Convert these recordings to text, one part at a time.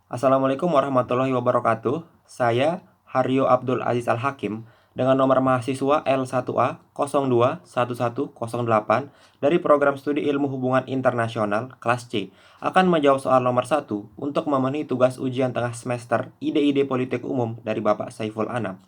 Assalamualaikum warahmatullahi wabarakatuh. Saya Haryo Abdul Aziz Al-Hakim dengan nomor mahasiswa L1A021108 dari program studi Ilmu Hubungan Internasional kelas C akan menjawab soal nomor 1 untuk memenuhi tugas ujian tengah semester Ide-ide Politik Umum dari Bapak Saiful Anam.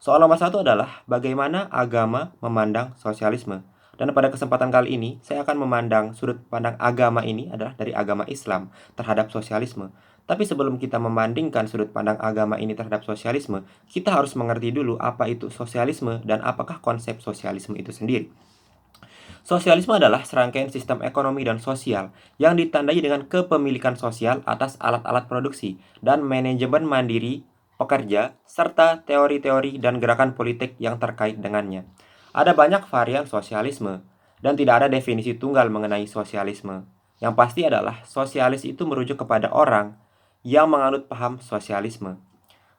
Soal nomor 1 adalah bagaimana agama memandang sosialisme. Dan pada kesempatan kali ini, saya akan memandang sudut pandang agama ini adalah dari agama Islam terhadap sosialisme. Tapi sebelum kita membandingkan sudut pandang agama ini terhadap sosialisme, kita harus mengerti dulu apa itu sosialisme dan apakah konsep sosialisme itu sendiri. Sosialisme adalah serangkaian sistem ekonomi dan sosial yang ditandai dengan kepemilikan sosial atas alat-alat produksi dan manajemen mandiri pekerja, serta teori-teori dan gerakan politik yang terkait dengannya. Ada banyak varian sosialisme, dan tidak ada definisi tunggal mengenai sosialisme. Yang pasti adalah sosialis itu merujuk kepada orang yang menganut paham sosialisme.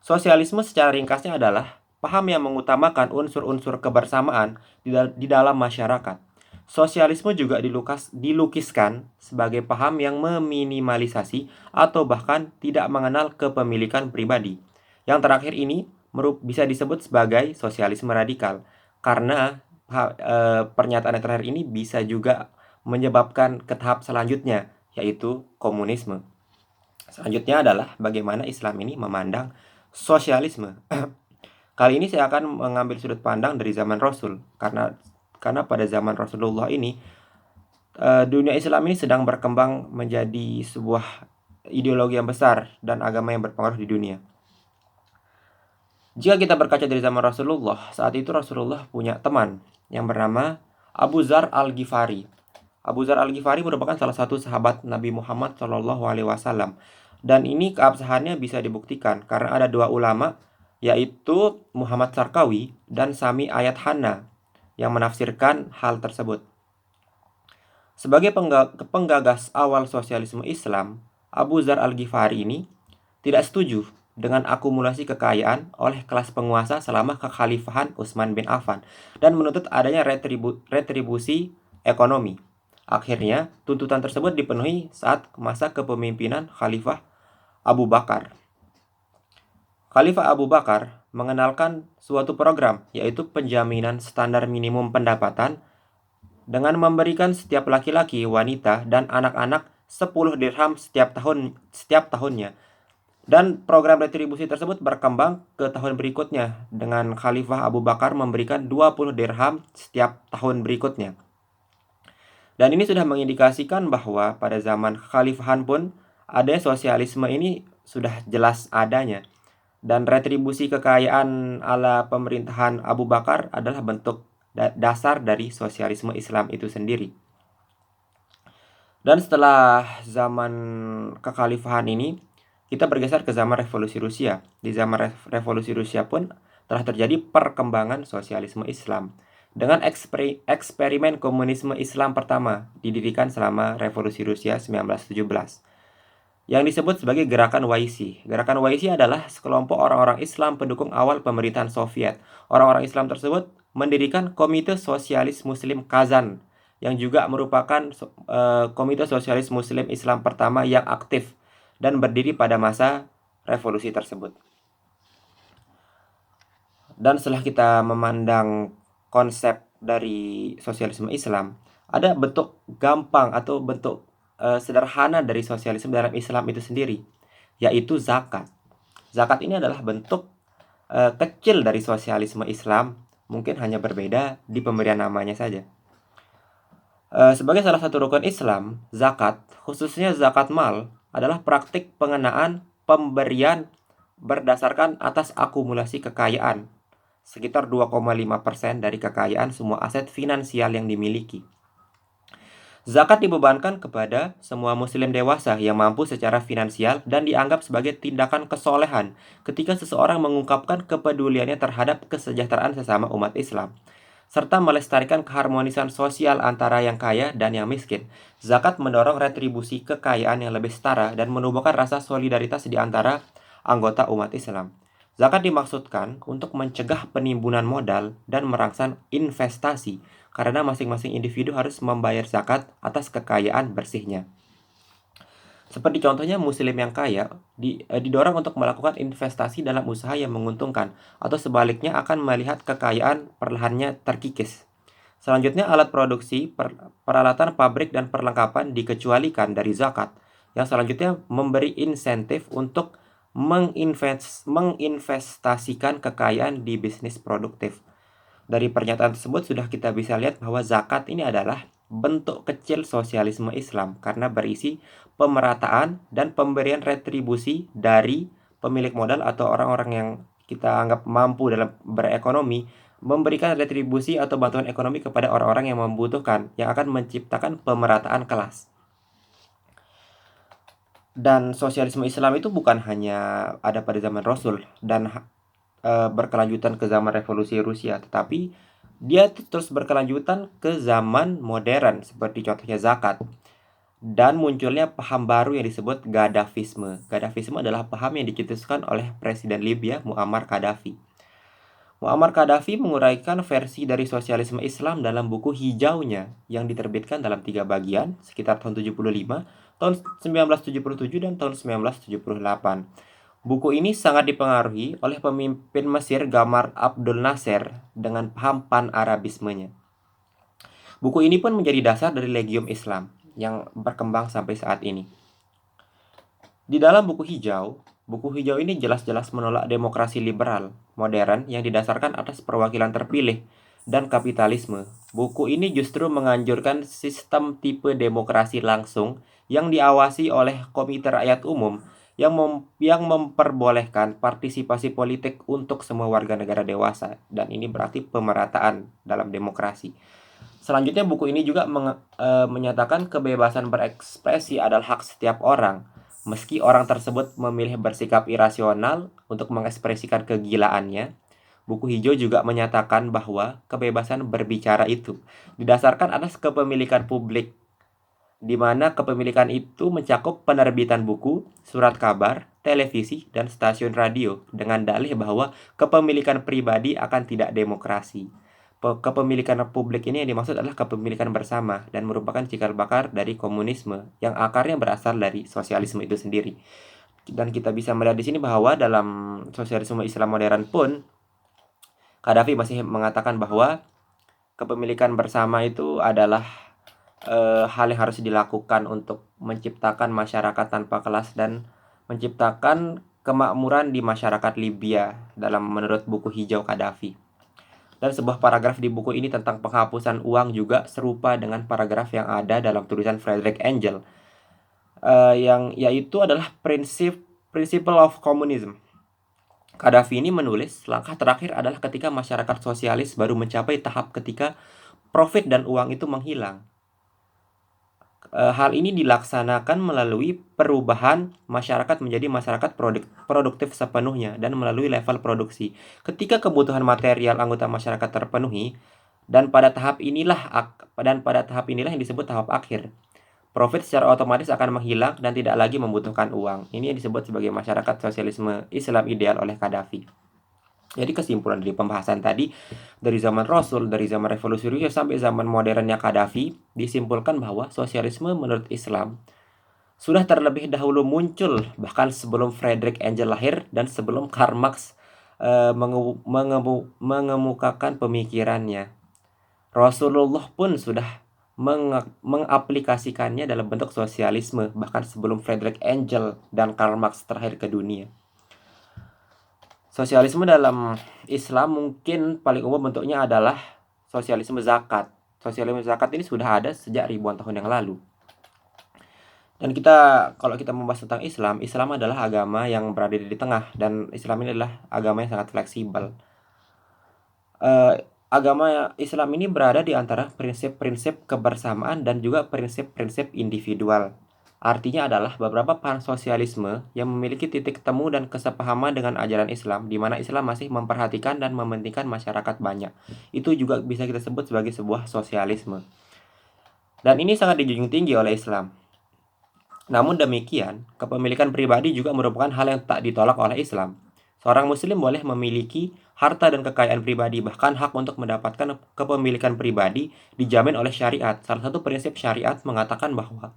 Sosialisme secara ringkasnya adalah paham yang mengutamakan unsur-unsur kebersamaan di dalam masyarakat. Sosialisme juga dilukiskan sebagai paham yang meminimalisasi atau bahkan tidak mengenal kepemilikan pribadi. Yang terakhir ini bisa disebut sebagai sosialisme radikal, karena pernyataan yang terakhir ini bisa juga menyebabkan ke tahap selanjutnya, yaitu komunisme. Selanjutnya adalah bagaimana Islam ini memandang sosialisme. Kali ini saya akan mengambil sudut pandang dari zaman Rasul, karena pada zaman Rasulullah ini dunia Islam ini sedang berkembang menjadi sebuah ideologi yang besar dan agama yang berpengaruh di dunia. Jika kita berkaca dari zaman Rasulullah, saat itu Rasulullah punya teman yang bernama Abu Dzar Al-Ghifari. Abu Dzar Al-Ghifari merupakan salah satu sahabat Nabi Muhammad SAW. Dan ini keabsahannya bisa dibuktikan karena ada dua ulama, yaitu Muhammad Sarkawi dan Sami Ayat Hana, yang menafsirkan hal tersebut. Sebagai penggagas awal sosialisme Islam, Abu Dzar Al-Ghifari ini tidak setuju dengan akumulasi kekayaan oleh kelas penguasa selama kekhalifahan Utsman bin Affan dan menuntut adanya retribusi ekonomi. Akhirnya, tuntutan tersebut dipenuhi saat masa kepemimpinan Khalifah Abu Bakar. Khalifah Abu Bakar mengenalkan suatu program, yaitu penjaminan standar minimum pendapatan dengan memberikan setiap laki-laki, wanita, dan anak-anak 10 dirham setiap tahunnya. Dan program retribusi tersebut berkembang ke tahun berikutnya dengan Khalifah Abu Bakar memberikan 20 dirham setiap tahun berikutnya. Dan ini sudah mengindikasikan bahwa pada zaman kekhalifahan pun ada sosialisme ini sudah jelas adanya. Dan retribusi kekayaan ala pemerintahan Abu Bakar adalah bentuk dasar dari sosialisme Islam itu sendiri. Dan setelah zaman kekhalifahan ini, kita bergeser ke zaman revolusi Rusia. Di zaman revolusi Rusia pun telah terjadi perkembangan sosialisme Islam dengan eksperimen komunisme Islam pertama didirikan selama revolusi Rusia 1917 yang disebut sebagai Gerakan YC. Gerakan YC adalah sekelompok orang-orang Islam pendukung awal pemerintahan Soviet. Orang-orang Islam tersebut mendirikan Komite Sosialis Muslim Kazan yang juga merupakan Komite Sosialis Muslim Islam pertama yang aktif dan berdiri pada masa revolusi tersebut. Dan setelah kita memandang konsep dari sosialisme Islam, ada bentuk gampang atau bentuk sederhana dari sosialisme dalam Islam itu sendiri, yaitu zakat. Zakat ini adalah bentuk kecil dari sosialisme Islam, mungkin hanya berbeda di pemberian namanya saja. Sebagai salah satu rukun Islam, zakat, khususnya zakat mal, adalah praktik pengenaan pemberian berdasarkan atas akumulasi kekayaan, sekitar 2,5% dari kekayaan semua aset finansial yang dimiliki. Zakat dibebankan kepada semua muslim dewasa yang mampu secara finansial dan dianggap sebagai tindakan kesolehan ketika seseorang mengungkapkan kepeduliannya terhadap kesejahteraan sesama umat Islam, serta melestarikan keharmonisan sosial antara yang kaya dan yang miskin. Zakat mendorong retribusi kekayaan yang lebih setara dan menumbuhkan rasa solidaritas di antara anggota umat Islam. Zakat dimaksudkan untuk mencegah penimbunan modal dan merangsang investasi, karena masing-masing individu harus membayar zakat atas kekayaan bersihnya. Seperti contohnya muslim yang kaya didorong untuk melakukan investasi dalam usaha yang menguntungkan, atau sebaliknya akan melihat kekayaan perlahannya terkikis. Selanjutnya, alat produksi, peralatan pabrik, dan perlengkapan dikecualikan dari zakat, yang selanjutnya memberi insentif untuk menginvestasikan kekayaan di bisnis produktif. Dari pernyataan tersebut sudah kita bisa lihat bahwa zakat ini adalah bentuk kecil sosialisme Islam karena berisi pemerataan dan pemberian retribusi dari pemilik modal atau orang-orang yang kita anggap mampu dalam berekonomi, memberikan retribusi atau bantuan ekonomi kepada orang-orang yang membutuhkan, yang akan menciptakan pemerataan kelas. Dan sosialisme Islam itu bukan hanya ada pada zaman Rasul dan berkelanjutan ke zaman revolusi Rusia, tetapi dia terus berkelanjutan ke zaman modern seperti contohnya zakat dan munculnya paham baru yang disebut Gaddafisme. Gaddafisme adalah paham yang dicetuskan oleh Presiden Libya Muammar Gaddafi. Muammar Gaddafi menguraikan versi dari sosialisme Islam dalam buku hijaunya yang diterbitkan dalam 3 bagian sekitar tahun 75, tahun 1977, dan tahun 1978. Buku ini sangat dipengaruhi oleh pemimpin Mesir Gamal Abdel Nasser dengan paham pan-Arabismenya. Buku ini pun menjadi dasar dari Legium Islam yang berkembang sampai saat ini. Di dalam buku hijau ini jelas-jelas menolak demokrasi liberal modern yang didasarkan atas perwakilan terpilih dan kapitalisme. Buku ini justru menganjurkan sistem tipe demokrasi langsung yang diawasi oleh Komite Rakyat Umum yang memperbolehkan partisipasi politik untuk semua warga negara dewasa, dan ini berarti pemerataan dalam demokrasi. Selanjutnya, buku ini juga menyatakan kebebasan berekspresi adalah hak setiap orang, meski orang tersebut memilih bersikap irasional untuk mengekspresikan kegilaannya. Buku hijau juga menyatakan bahwa kebebasan berbicara itu didasarkan atas kepemilikan publik, di mana kepemilikan itu mencakup penerbitan buku, surat kabar, televisi, dan stasiun radio, dengan dalih bahwa kepemilikan pribadi akan tidak demokrasi. Kepemilikan publik ini yang dimaksud adalah kepemilikan bersama dan merupakan cikal bakal dari komunisme yang akarnya berasal dari sosialisme itu sendiri. Dan kita bisa melihat di sini bahwa dalam sosialisme Islam modern pun Gaddafi masih mengatakan bahwa kepemilikan bersama itu adalah hal yang harus dilakukan untuk menciptakan masyarakat tanpa kelas dan menciptakan kemakmuran di masyarakat Libya dalam menurut buku hijau Gaddafi. Dan sebuah paragraf di buku ini tentang penghapusan uang juga serupa dengan paragraf yang ada dalam tulisan Friedrich Engels, yang yaitu adalah Principle of Communism. Gaddafi ini menulis, langkah terakhir adalah ketika masyarakat sosialis baru mencapai tahap ketika profit dan uang itu menghilang. Hal ini dilaksanakan melalui perubahan masyarakat menjadi masyarakat produktif sepenuhnya dan melalui level produksi. Ketika kebutuhan material anggota masyarakat terpenuhi, dan pada tahap inilah yang disebut tahap akhir. Profit secara otomatis akan menghilang dan tidak lagi membutuhkan uang. Ini yang disebut sebagai masyarakat sosialisme Islam ideal oleh Gaddafi. Jadi kesimpulan dari pembahasan tadi, dari zaman Rasul, dari zaman revolusi Rusia sampai zaman modernnya Gaddafi, disimpulkan bahwa sosialisme menurut Islam sudah terlebih dahulu muncul bahkan sebelum Friedrich Engels lahir dan sebelum Karl Marx mengemukakan pemikirannya. Rasulullah pun sudah mengaplikasikannya dalam bentuk sosialisme bahkan sebelum Friedrich Engels dan Karl Marx terlahir ke dunia. Sosialisme dalam Islam mungkin paling umum bentuknya adalah sosialisme zakat. Sosialisme zakat ini sudah ada sejak ribuan tahun yang lalu. Dan kalau kita membahas tentang Islam, Islam adalah agama yang berada di tengah, dan Islam ini adalah agama yang sangat fleksibel. Agama Islam ini berada di antara prinsip-prinsip kebersamaan dan juga prinsip-prinsip individual. Artinya adalah beberapa paham sosialisme yang memiliki titik temu dan kesepahaman dengan ajaran Islam, di mana Islam masih memperhatikan dan mementingkan masyarakat banyak. Itu juga bisa kita sebut sebagai sebuah sosialisme. Dan ini sangat dijunjung tinggi oleh Islam. Namun demikian, kepemilikan pribadi juga merupakan hal yang tak ditolak oleh Islam. Seorang muslim boleh memiliki harta dan kekayaan pribadi, bahkan hak untuk mendapatkan kepemilikan pribadi dijamin oleh syariat. Salah satu prinsip syariat mengatakan bahwa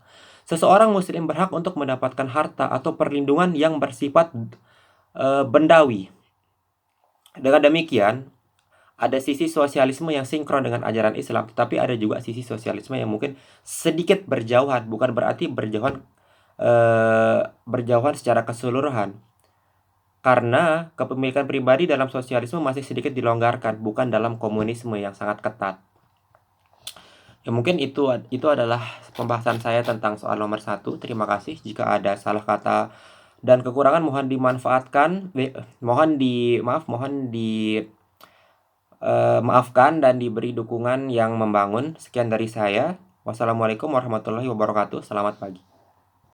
Seseorang muslim berhak untuk mendapatkan harta atau perlindungan yang bersifat bendawi. Dengan demikian, ada sisi sosialisme yang sinkron dengan ajaran Islam, tetapi ada juga sisi sosialisme yang mungkin sedikit berjauhan, bukan berarti berjauhan secara keseluruhan. Karena kepemilikan pribadi dalam sosialisme masih sedikit dilonggarkan, bukan dalam komunisme yang sangat ketat. Ya mungkin itu adalah pembahasan saya tentang soal nomor 1. Terima kasih. Jika ada salah kata dan kekurangan mohon dimanfaatkan, maafkan dan diberi dukungan yang membangun. Sekian dari saya. Wassalamualaikum warahmatullahi wabarakatuh. Selamat pagi.